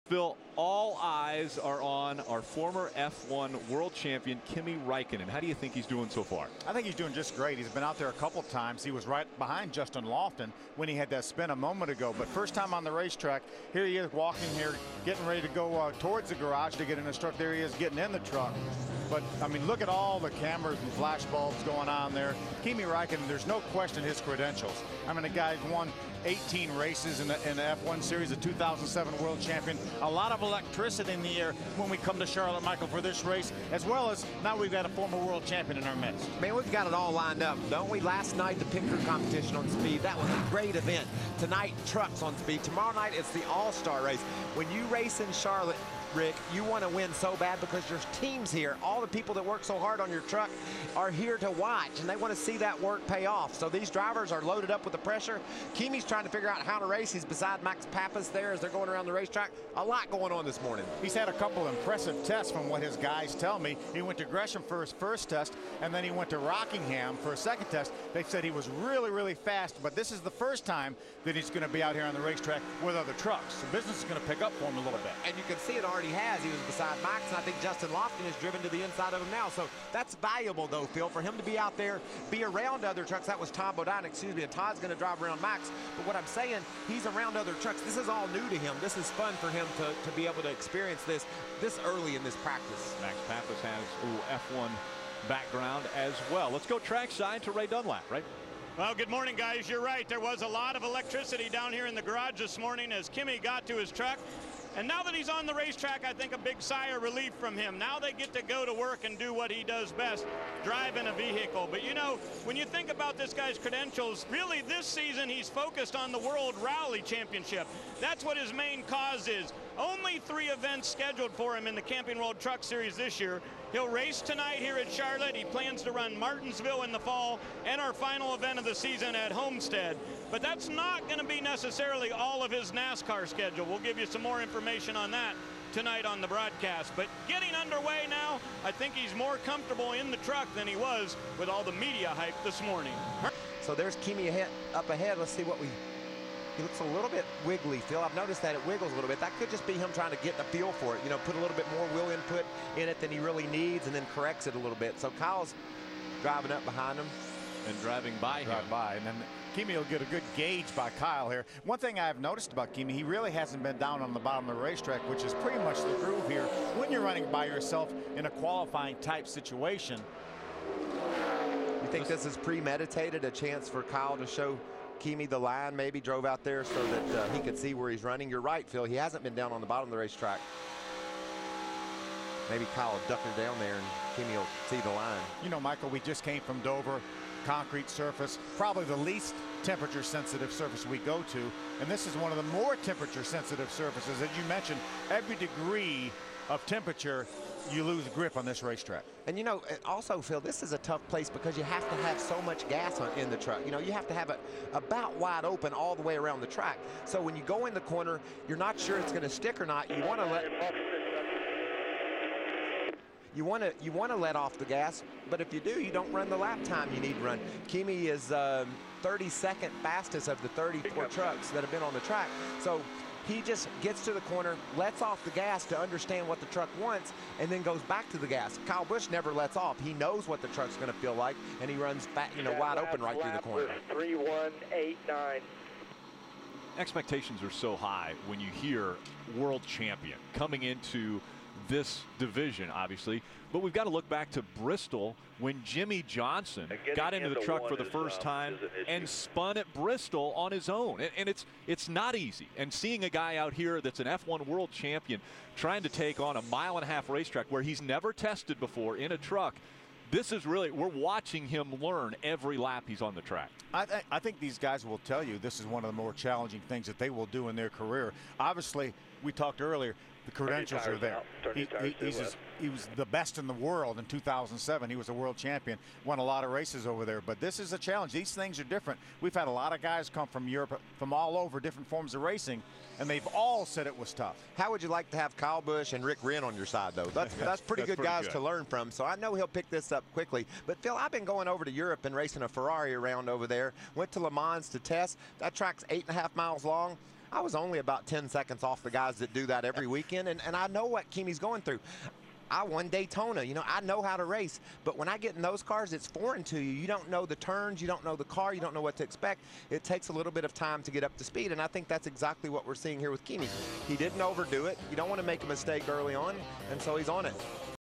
Phil, all eyes are on our former F1 world champion, Kimi Raikkonen. How do you think he's doing so far? I think he's doing just great. He's been out there a couple times. He was right behind Justin Lofton when he had that spin a moment ago. But first time on the racetrack, here he is walking here, getting ready to go towards the garage to get in his truck. There he is getting in the truck. But, I mean, look at all the cameras and flash bulbs going on there. Kimi Raikkonen, there's no question his credentials. I mean, the guy's won 18 races in the F1 series, a 2007 world champion. A lot of electricity in the air when we come to Charlotte, Michael, for this race, as well as now we've got a former world champion in our midst. Man, we've got it all lined up, don't we? Last night, the pit crew competition on speed. That was a great event. Tonight, trucks on speed. Tomorrow night, it's the all-star race. When you race in Charlotte, Rick, you want to win so bad because there's teams here. All the people that work so hard on your truck are here to watch, and they want to see that work pay off. So these drivers are loaded up with the pressure. Kimi's trying to figure out how to race. He's beside Max Pappas there as they're going around the racetrack. A lot going on this morning. He's had a couple impressive tests from what his guys tell me. He went to Gresham for his first test, and then he went to Rockingham for a second test. They said he was really, really fast, but this is the first time that he's going to be out here on the racetrack with other trucks. So business is going to pick up for him a little bit. And you can see it already has. He was beside Max, and I think Justin Lofton is driven to the inside of him now. So that's valuable, though, Phil, for him to be out there, be around other trucks. That was Tom Bodine, excuse me, and Todd's going to drive around Max. But what I'm saying, he's around other trucks. This is all new to him. This is fun for him to be able to experience this early in this practice. Max Pappas has a little F1 background as well. Let's go trackside to Ray Dunlap, right? Well, good morning, guys. You're right. There was a lot of electricity down here in the garage this morning as Kimi got to his truck. And now that he's on the racetrack, I think a big sigh of relief from him. Now they get to go to work and do what he does best, drive in a vehicle. But, you know, when you think about this guy's credentials, really this season he's focused on the World Rally Championship. That's what his main cause is. Only 3 events scheduled for him in the Camping World Truck Series this year. He'll race tonight here at Charlotte. He plans to run Martinsville in the fall and our final event of the season at Homestead. But that's not going to be necessarily all of his NASCAR schedule. We'll give you some more information on that tonight on the broadcast. But getting underway now, I think he's more comfortable in the truck than he was with all the media hype this morning. So there's Kimi up ahead. Let's see what he looks a little bit wiggly, Phil. I've noticed that it wiggles a little bit. That could just be him trying to get the feel for it. You know, put a little bit more wheel input in it than he really needs and then corrects it a little bit. So Kyle's driving up behind him. And driving by him. And then Kimi will get a good gauge by Kyle here. One thing I've noticed about Kimi, he really hasn't been down on the bottom of the racetrack, which is pretty much the groove here when you're running by yourself in a qualifying type situation. You think this is premeditated, a chance for Kyle to show Kimi the line, maybe drove out there so that he could see where he's running? You're right, Phil. He hasn't been down on the bottom of the racetrack. Maybe Kyle will duck her down there and Kimi will see the line. You know, Michael, we just came from Dover. Concrete surface, probably the least temperature sensitive surface we go to, and this is one of the more temperature sensitive surfaces. As you mentioned, every degree of temperature you lose grip on this racetrack. And you know, also, Phil, this is a tough place because you have to have so much gas in the truck. You know, you have to have it about wide open all the way around the track. So when you go in the corner, you're not sure it's going to stick or not. You want to let off the gas, but if you do, you don't run the lap time you need to run. Kimi is 32nd fastest of the 34 trucks that have been on the track. So he just gets to the corner, lets off the gas to understand what the truck wants, and then goes back to the gas. Kyle Busch never lets off. He knows what the truck's going to feel like, and he runs back, wide open right through the corner. 3-1-8-9. Expectations are so high when you hear world champion coming into this division, obviously, but we've got to look back to Bristol when Jimmy Johnson got into the truck for the first time and spun at Bristol on his own. And it's not easy. And seeing a guy out here that's an F1 world champion trying to take on a 1.5-mile racetrack where he's never tested before in a truck, this is really, we're watching him learn every lap he's on the track. I think these guys will tell you this is one of the more challenging things that they will do in their career. Obviously, we talked earlier, the credentials are there. He was the best in the world in 2007. He was a world champion, won a lot of races over there. But this is a challenge. These things are different. We've had a lot of guys come from Europe, from all over, different forms of racing, and they've all said it was tough. How would you like to have Kyle Busch and Rick Wren on your side, though? That's pretty good guys to learn from. So I know he'll pick this up quickly. But, Phil, I've been going over to Europe and racing a Ferrari around over there. Went to Le Mans to test. That track's 8.5 miles long. I was only about 10 seconds off the guys that do that every weekend, and I know what Kimi's going through. I won Daytona, you know, I know how to race, but when I get in those cars, it's foreign to you. You don't know the turns, you don't know the car, you don't know what to expect. It takes a little bit of time to get up to speed, and I think that's exactly what we're seeing here with Kimi. He didn't overdo it. You don't want to make a mistake early on, and so he's on it.